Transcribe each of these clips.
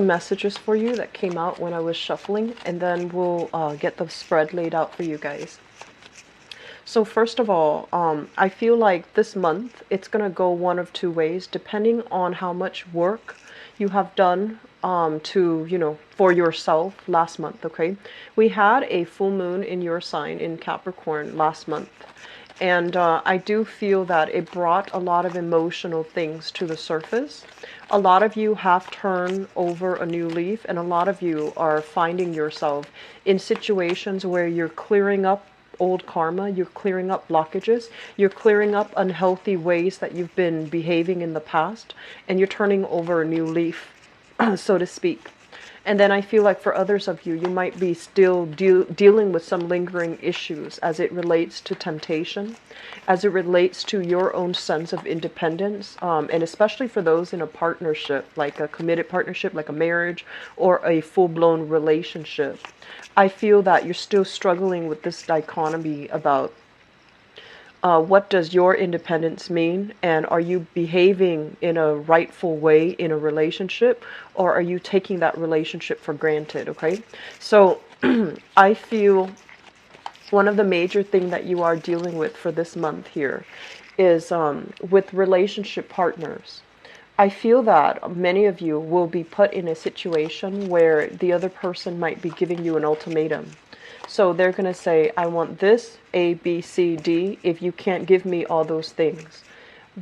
messages for you that came out when I was shuffling, and then we'll get the spread laid out for you guys. So first of all, I feel like this month it's going to go one of two ways, depending on how much work you have done for yourself last month, okay? We had a full moon in your sign in Capricorn last month. And I do feel that it brought a lot of emotional things to the surface. A lot of you have turned over a new leaf, and a lot of you are finding yourself in situations where you're clearing up old karma, you're clearing up blockages, you're clearing up unhealthy ways that you've been behaving in the past, and you're turning over a new leaf, so to speak. And then I feel like for others of you, you might be still dealing with some lingering issues as it relates to temptation, as it relates to your own sense of independence, and especially for those in a partnership, like a committed partnership, like a marriage or a full-blown relationship. I feel that you're still struggling with this dichotomy about what does your independence mean, and are you behaving in a rightful way in a relationship, or are you taking that relationship for granted? Okay, so I feel one of the major things that you are dealing with for this month here is with relationship partners. I feel that many of you will be put in a situation where the other person might be giving you an ultimatum. So they're going to say, I want this, A, B, C, D. If you can't give me all those things,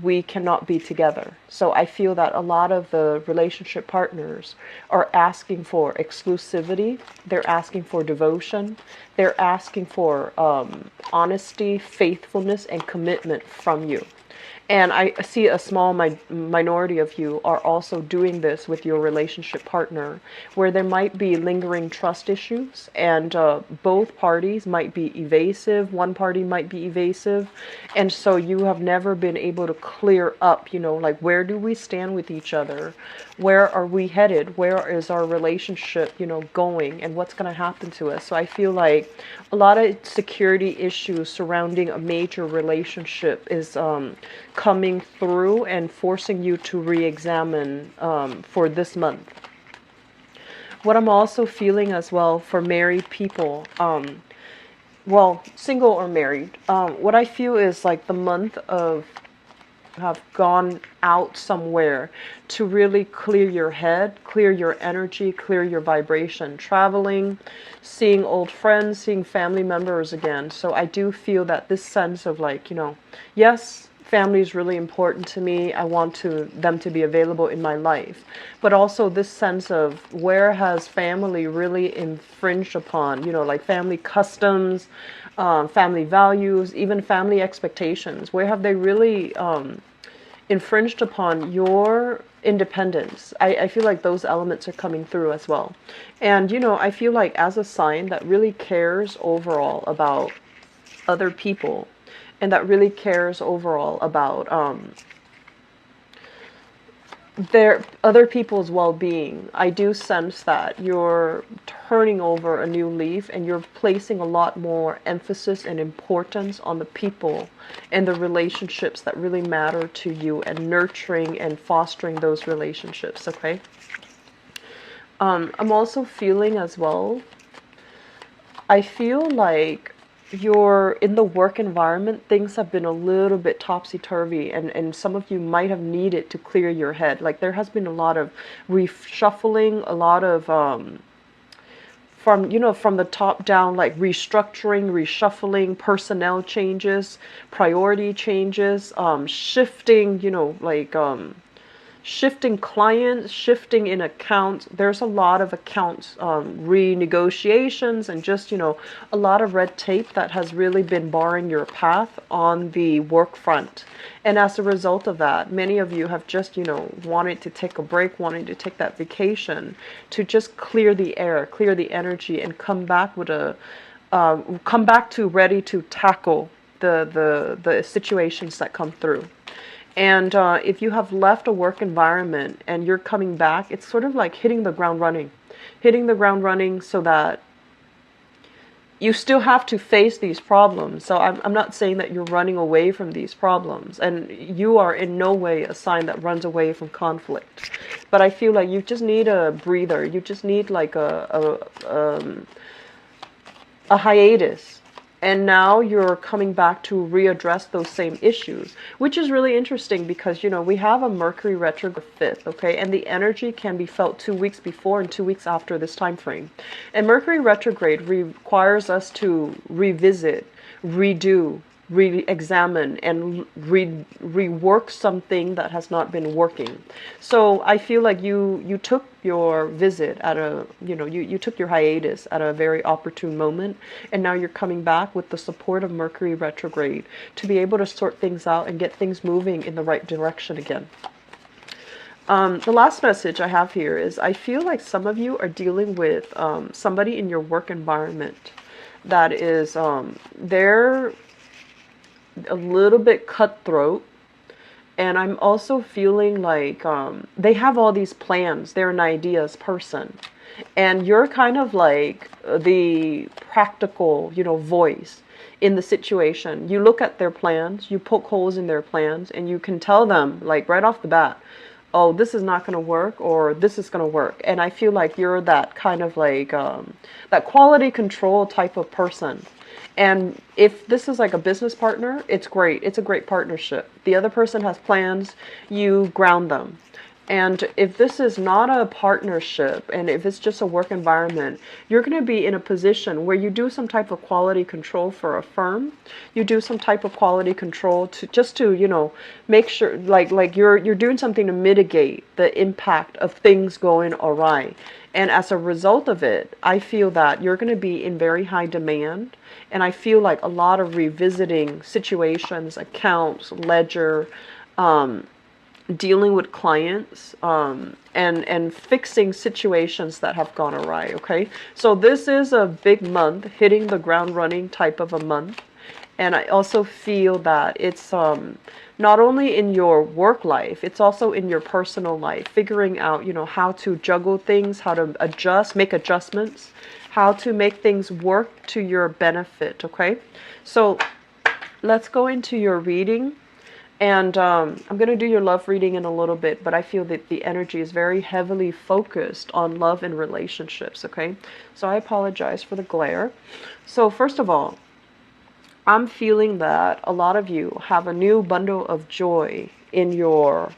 we cannot be together. So I feel that a lot of the relationship partners are asking for exclusivity. They're asking for devotion. They're asking for honesty, faithfulness, and commitment from you. And I see a small minority of you are also doing this with your relationship partner, where there might be lingering trust issues, and both parties might be evasive. One party might be evasive. And so you have never been able to clear up, like, where do we stand with each other? Where are we headed? Where is our relationship, going? And what's going to happen to us? So I feel like a lot of security issues surrounding a major relationship is coming through and forcing you to re-examine for this month. What I'm also feeling as well for married people, well, single or married, what I feel is like the month of have gone out somewhere to really clear your head, clear your energy, clear your vibration, traveling, seeing old friends, seeing family members again. So I do feel that this sense of like, yes, family is really important to me. I want them to be available in my life. But also this sense of where has family really infringed upon, like family customs, family values, even family expectations. Where have they really infringed upon your independence? I feel like those elements are coming through as well. And, I feel like as a sign that really cares overall about other people, and that really cares overall about their other people's well-being, I do sense that you're turning over a new leaf, and you're placing a lot more emphasis and importance on the people and the relationships that really matter to you, and nurturing and fostering those relationships. Okay, I'm also feeling as well, I feel like you're in the work environment, things have been a little bit topsy-turvy, and some of you might have needed to clear your head. Like there has been a lot of reshuffling, a lot of from the top down, like restructuring, reshuffling, personnel changes, priority changes, shifting, shifting clients, shifting in accounts. There's a lot of accounts renegotiations, and just, a lot of red tape that has really been barring your path on the work front. And as a result of that, many of you have just, wanted to take a break, wanting to take that vacation to just clear the air, clear the energy, and come back with come back to ready to tackle the situations that come through. And if you have left a work environment and you're coming back, it's sort of like hitting the ground running so that you still have to face these problems. So I'm not saying that you're running away from these problems, and you are in no way a sign that runs away from conflict. But I feel like you just need a breather. You just need like a hiatus. And now you're coming back to readdress those same issues, which is really interesting because, you know, we have a Mercury retrograde 5th, okay? And the energy can be felt 2 weeks before and 2 weeks after this time frame. And Mercury retrograde requires us to revisit, redo, re-examine, and rework something that has not been working. So I feel like you took your visit at a, you know, you took your hiatus at a very opportune moment, and now you're coming back with the support of Mercury retrograde to be able to sort things out and get things moving in the right direction again. The last message I have here is I feel like some of you are dealing with somebody in your work environment that is they're a little bit cutthroat, and I'm also feeling like they have all these plans. They're an ideas person, and you're kind of like the practical, you know, voice in the situation. You look at their plans, you poke holes in their plans, and you can tell them like right off the bat, oh, this is not going to work, or this is going to work. And I feel like you're that kind of like that quality control type of person. And if this is like a business partner, it's great. It's a great partnership. The other person has plans, you ground them. And if this is not a partnership, and if it's just a work environment, you're going to be in a position where you do some type of quality control for a firm. You do some type of quality control to just to, you know, make sure like you're doing something to mitigate the impact of things going awry. And as a result of it, I feel that you're going to be in very high demand. And I feel like a lot of revisiting situations, accounts, ledger, dealing with clients, and fixing situations that have gone awry, okay? So this is a big month, hitting the ground running type of a month. And I also feel that it's not only in your work life, it's also in your personal life, figuring out, you know, how to juggle things, how to adjust, make adjustments, how to make things work to your benefit, okay? So let's go into your reading. And I'm going to do your love reading in a little bit, but I feel that the energy is very heavily focused on love and relationships, okay? So I apologize for the glare. So first of all, I'm feeling that a lot of you have a new bundle of joy in your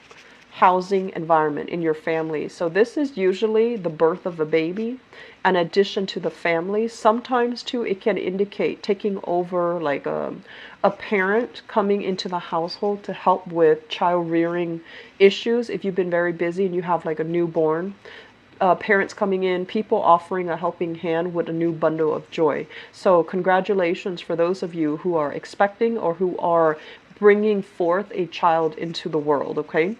housing environment, in your family. So this is usually the birth of a baby, an addition to the family. Sometimes too, it can indicate taking over like a parent coming into the household to help with child rearing issues. If you've been very busy and you have like a newborn, parents coming in, people offering a helping hand with a new bundle of joy. So congratulations for those of you who are expecting or who are bringing forth a child into the world, okay?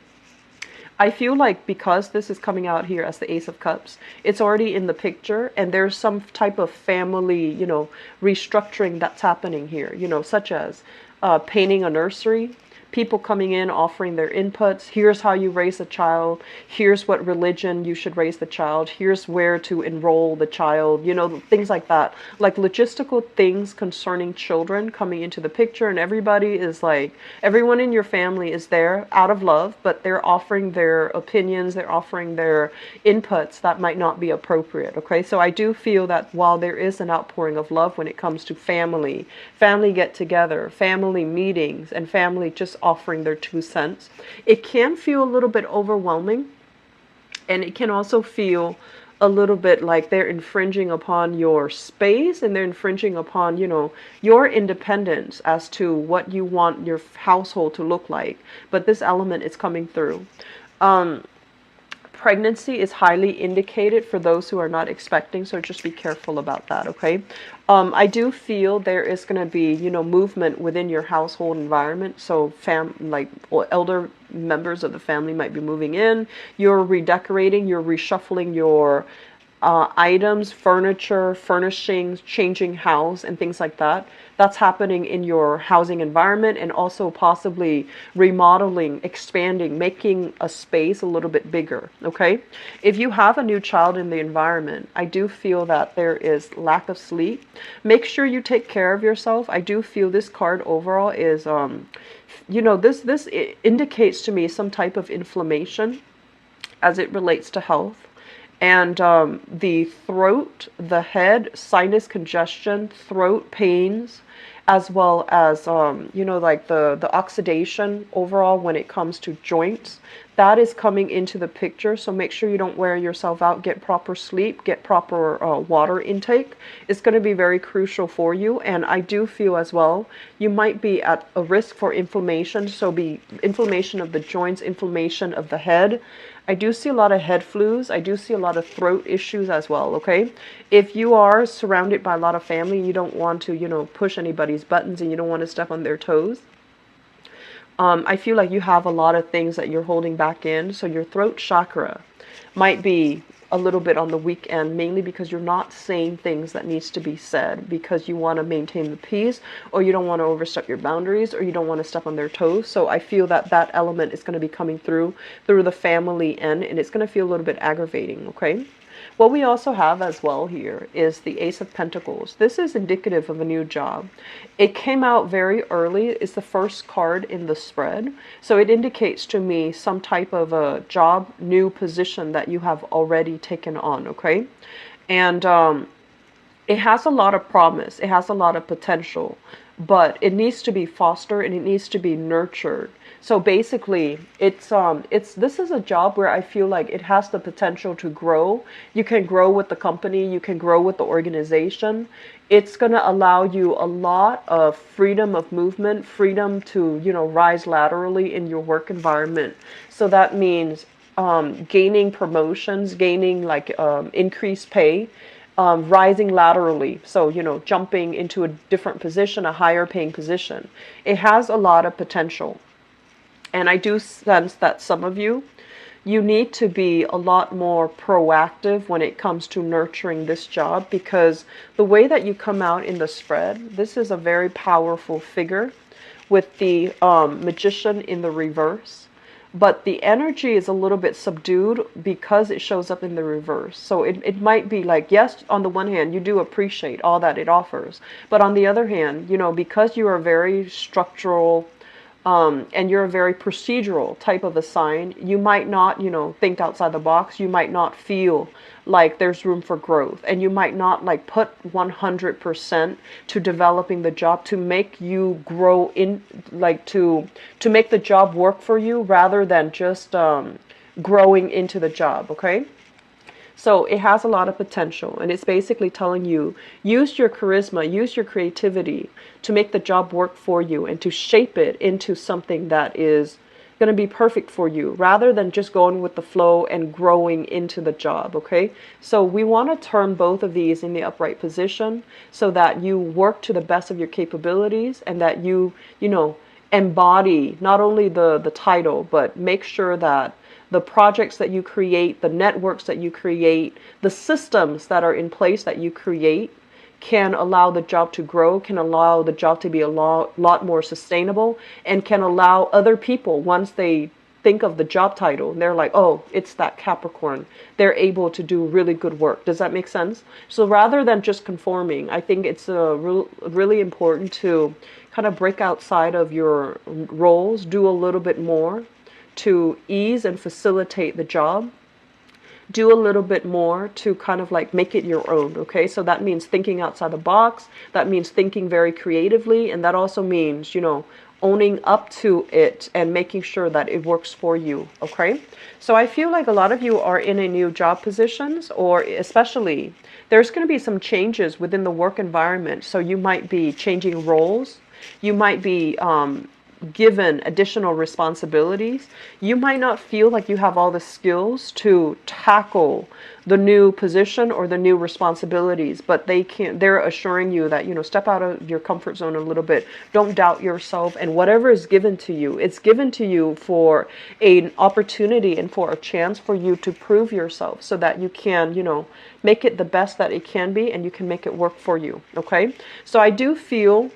I feel like because this is coming out here as the Ace of Cups, it's already in the picture, and there's some type of family, you know, restructuring that's happening here, you know, such as painting a nursery, people coming in offering their inputs. Here's how you raise a child. Here's what religion you should raise the child. Here's where to enroll the child. You know, things like that. Like logistical things concerning children coming into the picture. And everybody is like, everyone in your family is there out of love, but they're offering their opinions. They're offering their inputs that might not be appropriate. Okay, so I do feel that while there is an outpouring of love when it comes to family get together, family meetings, and family just offering their 2 cents, it can feel a little bit overwhelming, and it can also feel a little bit like they're infringing upon your space, and they're infringing upon, you know, your independence as to what you want your household to look like. But this element is coming through. Pregnancy is highly indicated for those who are not expecting, so just be careful about that, okay? I do feel there is going to be, you know, movement within your household environment. So elder members of the family might be moving in. You're redecorating, you're reshuffling your items, furniture, furnishings, changing house, and things like that. That's happening in your housing environment, and also possibly remodeling, expanding, making a space a little bit bigger. Okay. If you have a new child in the environment, I do feel that there is lack of sleep. Make sure you take care of yourself. I do feel this card overall is, this indicates to me some type of inflammation as it relates to health. And the throat, the head, sinus congestion, throat pains, as well as, like the oxidation overall when it comes to joints, that is coming into the picture. So make sure you don't wear yourself out. Get proper sleep, get proper water intake. It's going to be very crucial for you. And I do feel as well, you might be at a risk for inflammation. So be inflammation of the joints, inflammation of the head. I do see a lot of head flus. I do see a lot of throat issues as well, okay? If you are surrounded by a lot of family, you don't want to, push anybody's buttons and you don't want to step on their toes. I feel like you have a lot of things that you're holding back in. So your throat chakra might be a little bit on the weak end, mainly because you're not saying things that needs to be said because you want to maintain the peace, or you don't want to overstep your boundaries, or you don't want to step on their toes. So I feel that that element is going to be coming through the family end, and it's going to feel a little bit aggravating, okay? What we also have as well here is the Ace of Pentacles. This is indicative of a new job. It came out very early. It's the first card in the spread. So it indicates to me some type of a job, new position that you have already taken on, okay? And it has a lot of promise. It has a lot of potential, but it needs to be fostered and it needs to be nurtured. So basically, this is a job where I feel like it has the potential to grow. You can grow with the company, you can grow with the organization. It's going to allow you a lot of freedom of movement, freedom to, rise laterally in your work environment. So that means gaining promotions, gaining increased pay. Rising laterally, so jumping into a different position, a higher paying position. It has a lot of potential. And I do sense that some of you need to be a lot more proactive when it comes to nurturing this job, because the way that you come out in the spread, this is a very powerful figure with the Magician in the reverse. But the energy is a little bit subdued because it shows up in the reverse. So it might be like, yes, on the one hand, you do appreciate all that it offers. But on the other hand, because you are very structural, and you're a very procedural type of a sign, you might not, think outside the box. You might not feel like there's room for growth, and you might not put 100% to developing the job to make you grow in, to make the job work for you rather than just growing into the job, okay? So it has a lot of potential, and it's basically telling you, use your charisma, use your creativity to make the job work for you and to shape it into something that is going to be perfect for you rather than just going with the flow and growing into the job, okay? So we want to turn both of these in the upright position so that you work to the best of your capabilities and that you embody not only the title, but make sure that the projects that you create, the networks that you create, the systems that are in place that you create can allow the job to grow, can allow the job to be a lot more sustainable, and can allow other people, once they think of the job title, they're like, oh, it's that Capricorn. They're able to do really good work. Does that make sense? So rather than just conforming, I think it's really important to kind of break outside of your roles, do a little bit more to ease and facilitate the job, do a little bit more to kind of make it your own, okay? So that means thinking outside the box, that means thinking very creatively, and that also means, owning up to it and making sure that it works for you, okay? So I feel like a lot of you are in a new job positions, or especially there's going to be some changes within the work environment. So you might be changing roles, you might be given additional responsibilities, you might not feel like you have all the skills to tackle the new position or the new responsibilities, but they're assuring you that, step out of your comfort zone a little bit. Don't doubt yourself, and whatever is given to you, it's given to you for an opportunity and for a chance for you to prove yourself so that you can, make it the best that it can be, and you can make it work for you. Okay. So I do feel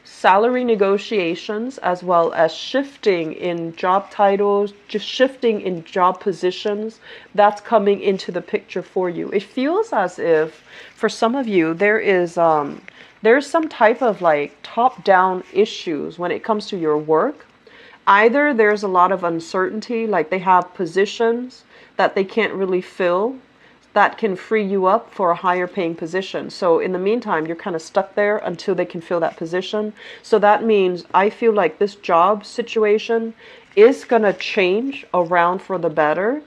salary negotiations, as well as shifting in job titles, just shifting in job positions, that's coming into the picture for you. It feels as if for some of you there's some type of like top-down issues when it comes to your work. Either there's a lot of uncertainty, like they have positions that they can't really fill, that can free you up for a higher paying position. So in the meantime, you're kind of stuck there until they can fill that position. So that means I feel like this job situation is going to change around for the better.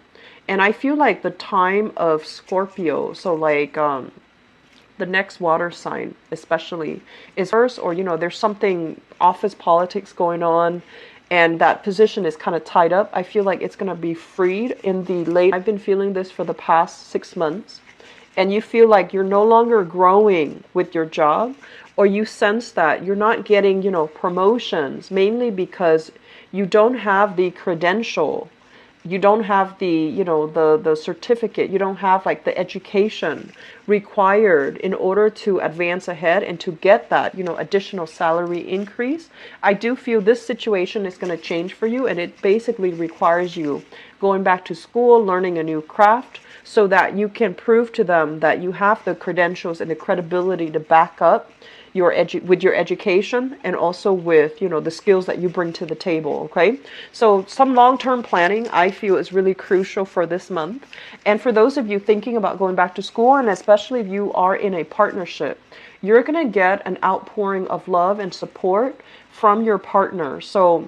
And I feel like the time of Scorpio, so like the next water sign especially, is first, or there's something office politics going on, and that position is kind of tied up. I feel like it's going to be freed in the late. I've been feeling this for the past 6 months, and you feel like you're no longer growing with your job, or you sense that you're not getting, promotions, mainly because you don't have the credential. You don't have the, the certificate. You don't have like the education required in order to advance ahead and to get that, additional salary increase. I do feel this situation is going to change for you, and it basically requires you going back to school, learning a new craft, so that you can prove to them that you have the credentials and the credibility to back up with your education, and also with the skills that you bring to the table. Okay, so some long-term planning I feel is really crucial for this month. And for those of you thinking about going back to school, and especially if you are in a partnership, you're going to get an outpouring of love and support from your partner. So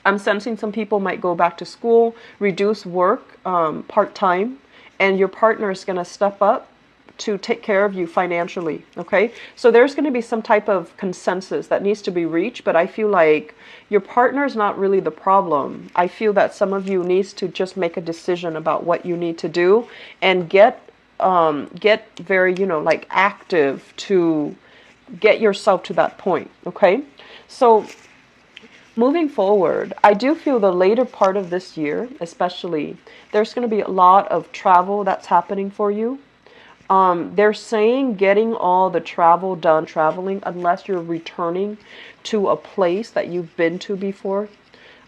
I'm sensing some people might go back to school, reduce work part-time, and your partner is going to step up to take care of you financially. Okay, so there's going to be some type of consensus that needs to be reached, but I feel like your partner is not really the problem. I feel that some of you needs to just make a decision about what you need to do, and get very like active to get yourself to that point. Okay, so moving forward, I do feel the later part of this year especially, there's going to be a lot of travel that's happening for you. They're saying getting all the travel done, traveling, unless you're returning to a place that you've been to before.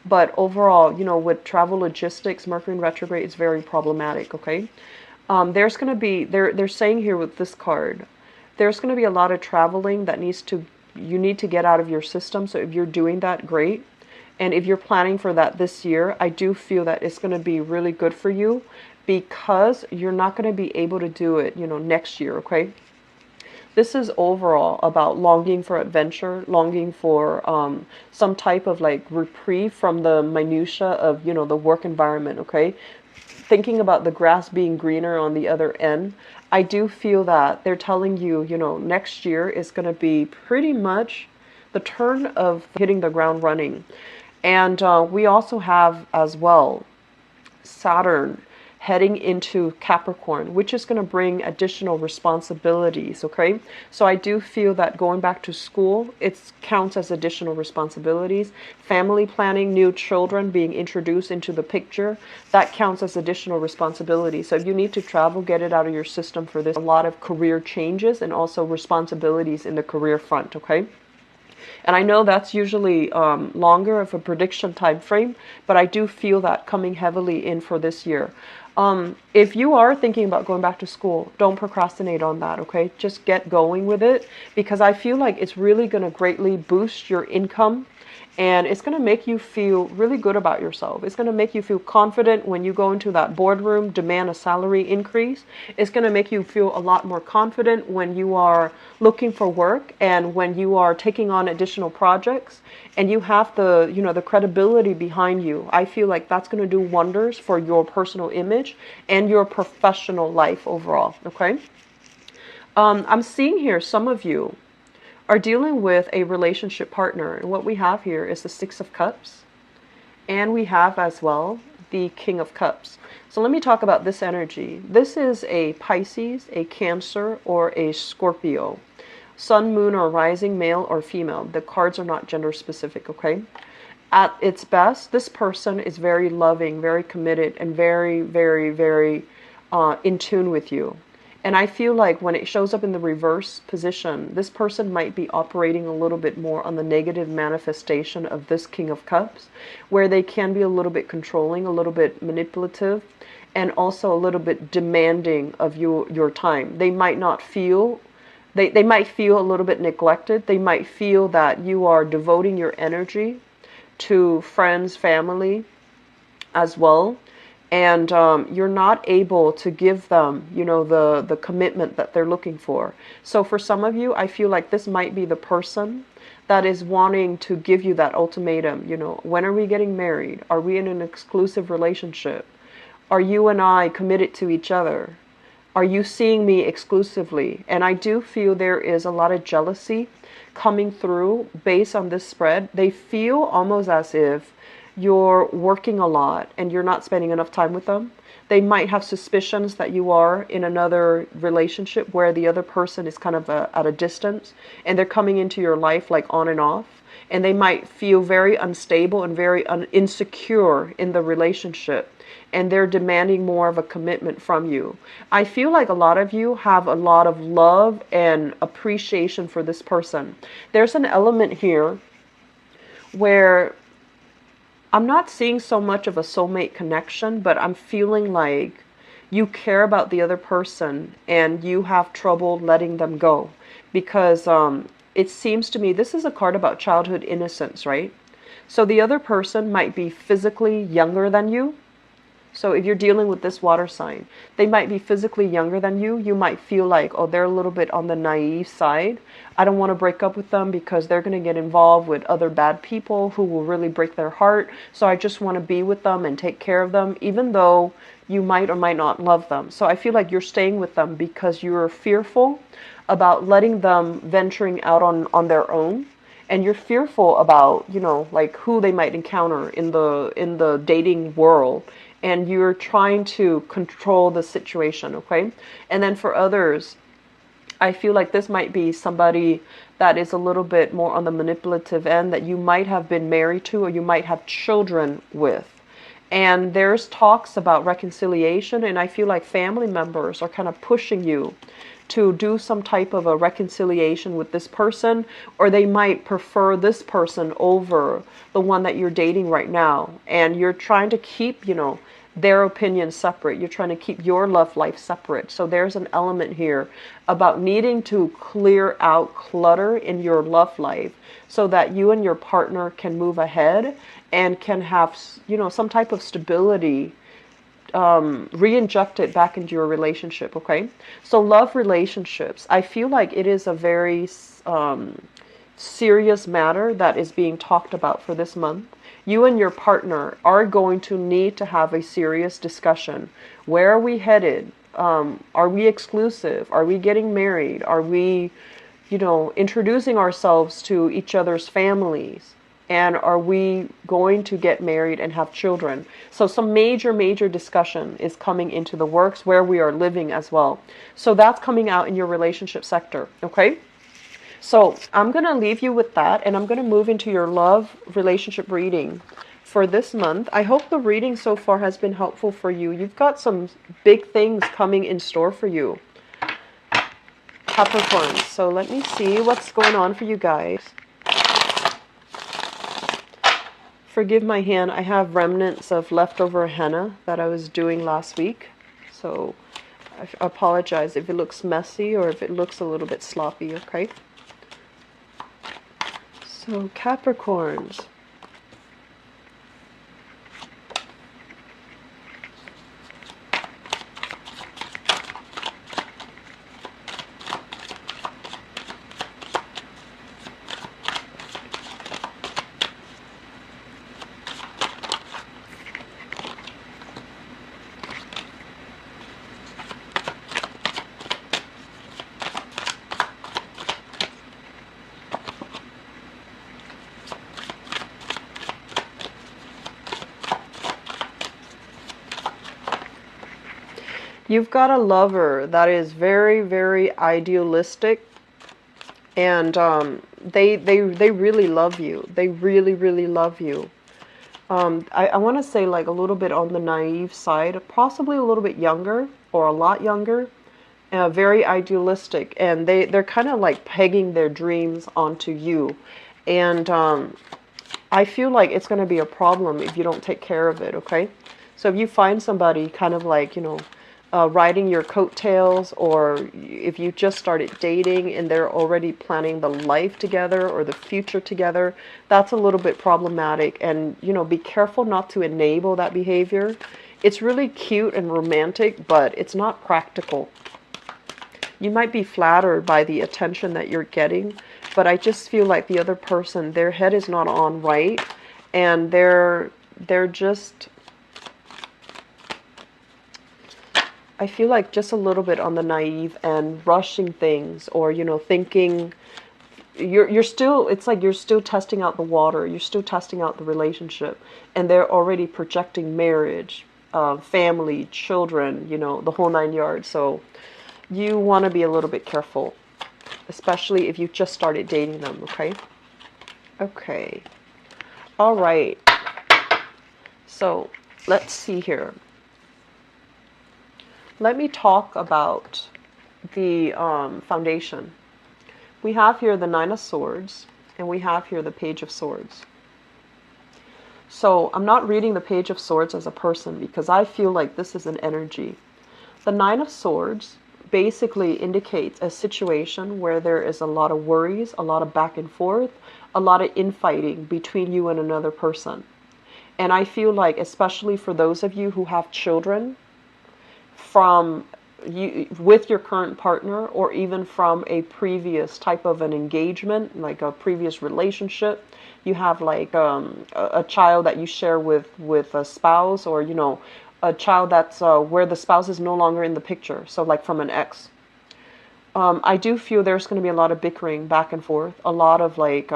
But overall, with travel logistics, Mercury in retrograde is very problematic. Okay, there's going to be, they're saying here with this card, there's going to be a lot of traveling that you need to get out of your system. So if you're doing that, great. And if you're planning for that this year, I do feel that it's going to be really good for you, because you're not going to be able to do it, next year. Okay, this is overall about longing for adventure, longing for some type of like reprieve from the minutia of the work environment. Okay, thinking about the grass being greener on the other end. I do feel that they're telling you, next year is going to be pretty much the turn of hitting the ground running. And we also have as well Saturn heading into Capricorn, which is going to bring additional responsibilities. Okay, so I do feel that going back to school, it counts as additional responsibilities. Family planning, new children being introduced into the picture, that counts as additional responsibilities. So if you need to travel, get it out of your system for this. A lot of career changes and also responsibilities in the career front. Okay, and I know that's usually longer of a prediction time frame, but I do feel that coming heavily in for this year. If you are thinking about going back to school, don't procrastinate on that. Okay, just get going with it, because I feel like it's really going to greatly boost your income, and it's going to make you feel really good about yourself. It's going to make you feel confident when you go into that boardroom, demand a salary increase. It's going to make you feel a lot more confident when you are looking for work, and when you are taking on additional projects, and you have the, the credibility behind you. I feel like that's going to do wonders for your personal image and your professional life overall. Okay, I'm seeing here some of you are dealing with a relationship partner. And what we have here is the Six of Cups. And we have as well the King of Cups. So let me talk about this energy. This is a Pisces, a Cancer, or a Scorpio. Sun, moon, or rising, male or female. The cards are not gender specific, okay? At its best, this person is very loving, very committed, and very, very, very in tune with you. And I feel like when it shows up in the reverse position, this person might be operating a little bit more on the negative manifestation of this King of Cups, where they can be a little bit controlling, a little bit manipulative, and also a little bit demanding of your time. They might not feel, they might feel a little bit neglected. They might feel that you are devoting your energy to friends, family as well. And you're not able to give them, you know, the commitment that they're looking for. So for some of you, I feel like this might be the person that is wanting to give you that ultimatum. You know, when are we getting married? Are we in an exclusive relationship? Are you and I committed to each other? Are you seeing me exclusively? And I do feel there is a lot of jealousy coming through based on this spread. They feel almost as if you're working a lot and you're not spending enough time with them. They might have suspicions that you are in another relationship where the other person is kind of at a distance and they're coming into your life like on and off. And they might feel very unstable and very insecure in the relationship. And they're demanding more of a commitment from you. I feel like a lot of you have a lot of love and appreciation for this person. There's an element here where I'm not seeing so much of a soulmate connection, but I'm feeling like you care about the other person and you have trouble letting them go. Because it seems to me, this is a card about childhood innocence, right? So the other person might be physically younger than you. So if you're dealing with this water sign, they might be physically younger than you. You might feel like, oh, they're a little bit on the naive side. I don't want to break up with them because they're going to get involved with other bad people who will really break their heart. So I just want to be with them and take care of them, even though you might or might not love them. So I feel like you're staying with them because you're fearful about letting them venturing out on their own. And you're fearful about, you know, like who they might encounter in the dating world. And you're trying to control the situation, okay? And then for others, I feel like this might be somebody that is a little bit more on the manipulative end that you might have been married to or you might have children with. And there's talks about reconciliation, and I feel like family members are kind of pushing you to do some type of a reconciliation with this person, or they might prefer this person over the one that you're dating right now. And you're trying to keep, you know, their opinion separate. You're trying to keep your love life separate. So there's an element here about needing to clear out clutter in your love life so that you and your partner can move ahead and can have, you know, some type of stability re-inject it back into your relationship, okay? So love relationships, I feel like it is a very serious matter that is being talked about for this month. You and your partner are going to need to have a serious discussion. Where are we headed? Are we exclusive? Are we getting married? Are we, you know, introducing ourselves to each other's families? And are we going to get married and have children? So some major discussion is coming into the works where we are living as well. So that's coming out in your relationship sector, okay? So I'm going to leave you with that, and I'm going to move into your love relationship reading for this month. I hope the reading so far has been helpful for you. You've got some big things coming in store for you, Capricorn. So let me see what's going on for you guys. Forgive my hand, I have remnants of leftover henna that I was doing last week. So I apologize if it looks messy or if it looks a little bit sloppy, okay? So Capricorns. You've got a lover that is very, very idealistic, and they really love you. They really, really love you. I want to say like a little bit on the naive side, possibly a little bit younger or a lot younger, very idealistic, and they're kind of like pegging their dreams onto you, and I feel like it's going to be a problem if you don't take care of it. Okay, so if you find somebody kind of like, you know, riding your coattails, or if you just started dating and they're already planning the life together or the future together, that's a little bit problematic. And, you know, be careful not to enable that behavior. It's really cute and romantic, but it's not practical. You might be flattered by the attention that you're getting, but I just feel like the other person, their head is not on right, and they're just, I feel like just a little bit on the naive and rushing things, or, you know, thinking you're still, it's like you're still testing out the water, you're still testing out the relationship, and they're already projecting marriage, family, children, you know, the whole nine yards. So you want to be a little bit careful, especially if you just started dating them. Okay. Okay. All right. So let's see here. Let me talk about the foundation. We have here the Nine of Swords, and we have here the Page of Swords. So I'm not reading the Page of Swords as a person, because I feel like this is an energy. The Nine of Swords basically indicates a situation where there is a lot of worries, a lot of back and forth, a lot of infighting between you and another person. And I feel like, especially for those of you who have children, from you with your current partner, or even from a previous type of an engagement, like a previous relationship, you have like a child that you share with a spouse, or, you know, a child that's where the spouse is no longer in the picture, so like from an ex. I do feel there's going to be a lot of bickering back and forth, a lot of like,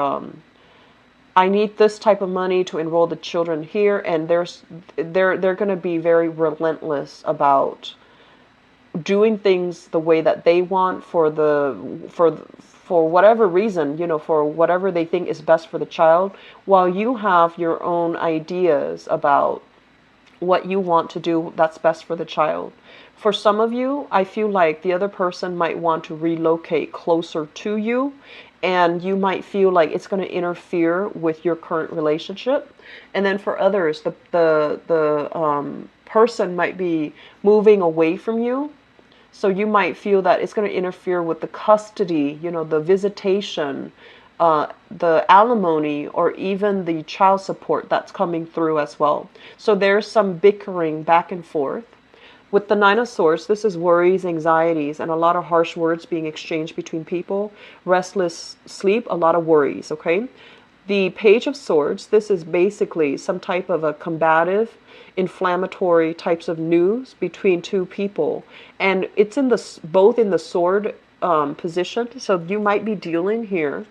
I need this type of money to enroll the children here, and they're going to be very relentless about doing things the way that they want, for whatever reason, you know, for whatever they think is best for the child, while you have your own ideas about what you want to do that's best for the child. For some of you, I feel like the other person might want to relocate closer to you, and you might feel like it's going to interfere with your current relationship. And then for others, the person might be moving away from you. So you might feel that it's going to interfere with the custody, you know, the visitation, the alimony, or even the child support that's coming through as well. So there's some bickering back and forth. With the Nine of Swords, this is worries, anxieties, and a lot of harsh words being exchanged between people. Restless sleep, a lot of worries, okay? The Page of Swords, this is basically some type of a combative, inflammatory types of news between two people, and it's in the both in the sword position. So you might be dealing here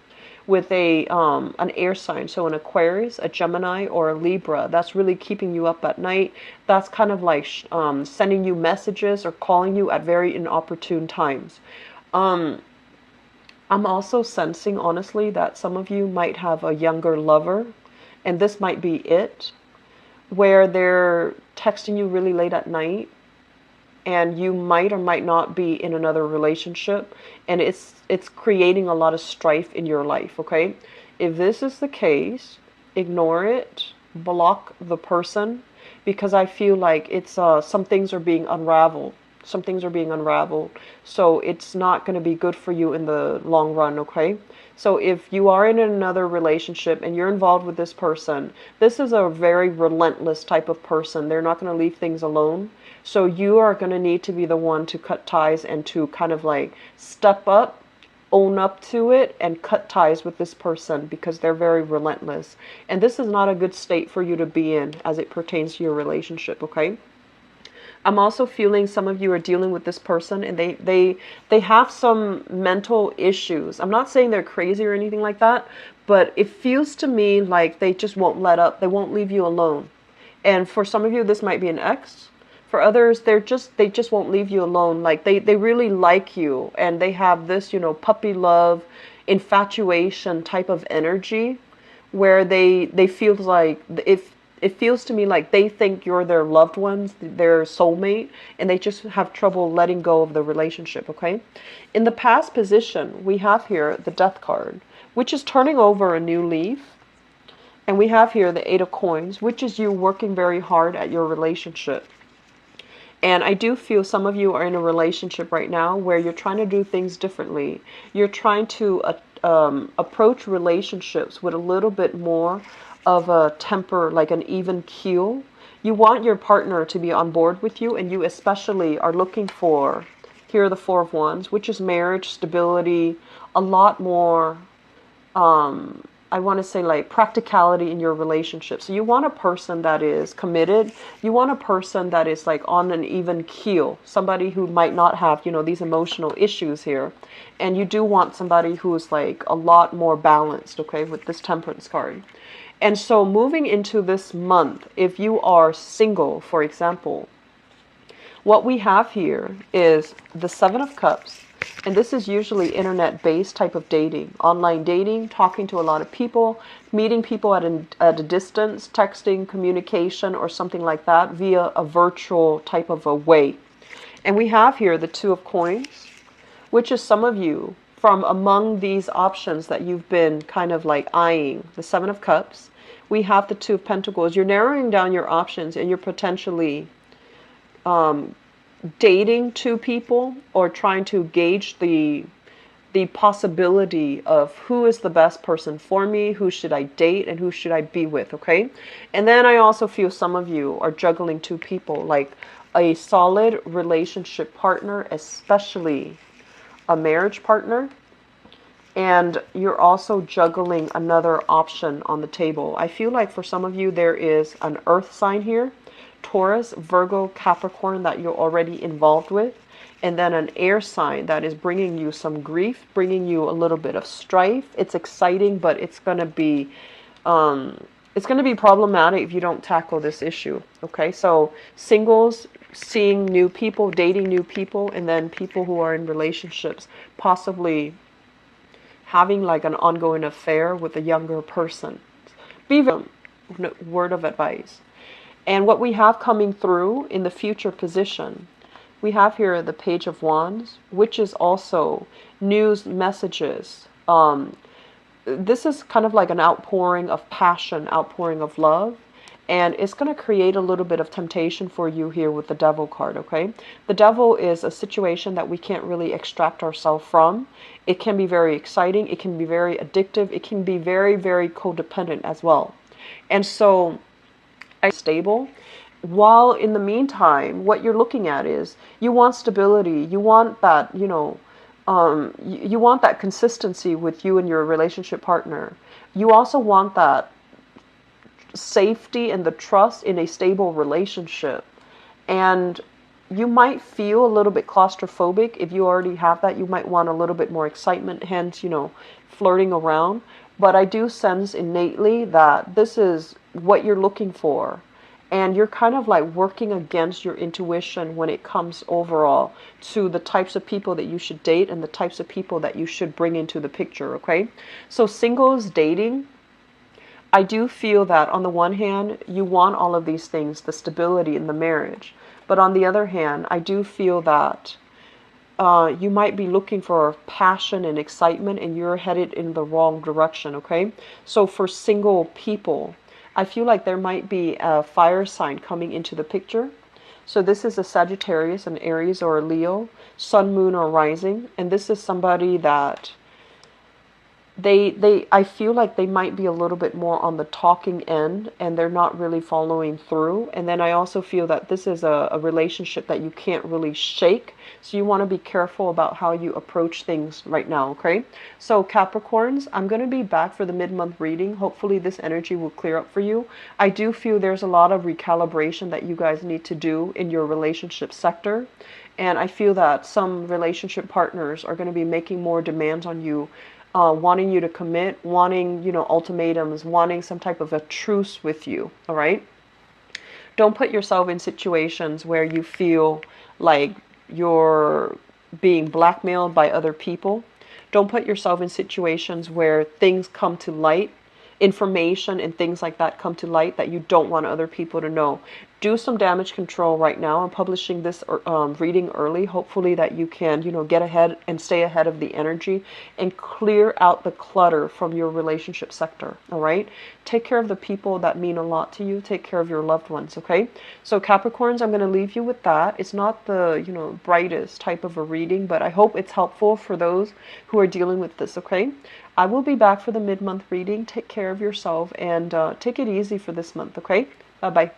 with a an air sign, so an Aquarius, a Gemini, or a Libra. That's really keeping you up at night. That's kind of like sending you messages or calling you at very inopportune times. I'm also sensing, honestly, that some of you might have a younger lover, and this might be it, where they're texting you really late at night, and you might or might not be in another relationship, and it's creating a lot of strife in your life, okay? If this is the case, ignore it, block the person, because I feel like it's some things are being unraveled. Some things are being unraveled, so it's not going to be good for you in the long run, okay? So if you are in another relationship and you're involved with this person, this is a very relentless type of person. They're not going to leave things alone. So you are going to need to be the one to cut ties and to kind of like step up, own up to it, and cut ties with this person, because they're very relentless. And this is not a good state for you to be in as it pertains to your relationship, okay? I'm also feeling some of you are dealing with this person, and they have some mental issues. I'm not saying they're crazy or anything like that, but it feels to me like they just won't let up. They won't leave you alone. And for some of you, this might be an ex. For others, they just won't leave you alone. Like they really like you, and they have this, puppy love, infatuation type of energy, where they feel like, if it feels to me like they think you're their loved ones, their soulmate, and they just have trouble letting go of the relationship, okay? In the past position, we have here the Death card, which is turning over a new leaf. And we have here the Eight of Coins, which is you working very hard at your relationship. And I do feel some of you are in a relationship right now where you're trying to do things differently. You're trying to approach relationships with a little bit more of a temper, like an even keel. You want your partner to be on board with you, and you especially are looking for, here are the Four of Wands, which is marriage, stability, a lot more, I want to say, like practicality in your relationship. So you want a person that is committed. You want a person that is like on an even keel. Somebody who might not have, these emotional issues here. And you do want somebody who is like a lot more balanced, okay, with this Temperance card. And so moving into this month, if you are single, for example, what we have here is the Seven of Cups. And this is usually internet-based type of dating, online dating, talking to a lot of people, meeting people at a distance, texting, communication, or something like that via a virtual type of a way. And we have here the Two of Coins, which is some of you from among these options that you've been kind of like eyeing. The Seven of Cups. We have the Two of Pentacles. You're narrowing down your options, and you're potentially dating two people, or trying to gauge the possibility of who is the best person for me, who should I date, and who should I be with, okay? And then I also feel some of you are juggling two people, like a solid relationship partner, especially a marriage partner, and you're also juggling another option on the table. I feel like for some of you there is an earth sign here, Taurus, Virgo, Capricorn, that you're already involved with, and then an air sign that is bringing you some grief, bringing you a little bit of strife. It's exciting, but it's going to be problematic if you don't tackle this issue. Okay, so singles, seeing new people, dating new people, and then people who are in relationships, possibly having like an ongoing affair with a younger person. Be very, word of advice. And what we have coming through in the future position, we have here the Page of Wands, which is also news, messages. This is kind of like an outpouring of passion, outpouring of love. And it's going to create a little bit of temptation for you here with the Devil card, okay? The Devil is a situation that we can't really extract ourselves from. It can be very exciting. It can be very addictive. It can be very, very codependent as well. And so, stable, while in the meantime what you're looking at is you want stability, you want that, you want that consistency with you and your relationship partner. You also want that safety and the trust in a stable relationship. And you might feel a little bit claustrophobic. If you already have that, you might want a little bit more excitement, hence flirting around. But I do sense innately that this is what you're looking for. And you're kind of like working against your intuition when it comes overall to the types of people that you should date and the types of people that you should bring into the picture, okay? So singles dating, I do feel that on the one hand, you want all of these things, the stability in the marriage. But on the other hand, I do feel that you might be looking for passion and excitement, and you're headed in the wrong direction, okay? So for single people, I feel like there might be a fire sign coming into the picture. So this is a Sagittarius, an Aries, or a Leo, Sun, Moon, or Rising. And this is somebody that I feel like they might be a little bit more on the talking end, and they're not really following through. And then I also feel that this is a relationship that you can't really shake. So you want to be careful about how you approach things right now, okay? So Capricorns, I'm going to be back for the mid-month reading. Hopefully this energy will clear up for you. I do feel there's a lot of recalibration that you guys need to do in your relationship sector. And I feel that some relationship partners are going to be making more demands on you, wanting you to commit, wanting, ultimatums, wanting some type of a truce with you, all right? Don't put yourself in situations where you feel like you're being blackmailed by other people. Don't put yourself in situations where things come to light, information and things like that come to light that you don't want other people to know. Do some damage control right now. I'm publishing this reading early, hopefully that you can, get ahead and stay ahead of the energy and clear out the clutter from your relationship sector. All right. Take care of the people that mean a lot to you. Take care of your loved ones. Okay. So Capricorns, I'm going to leave you with that. It's not the, brightest type of a reading, but I hope it's helpful for those who are dealing with this. Okay. I will be back for the mid-month reading. Take care of yourself and take it easy for this month. Okay. Bye-bye.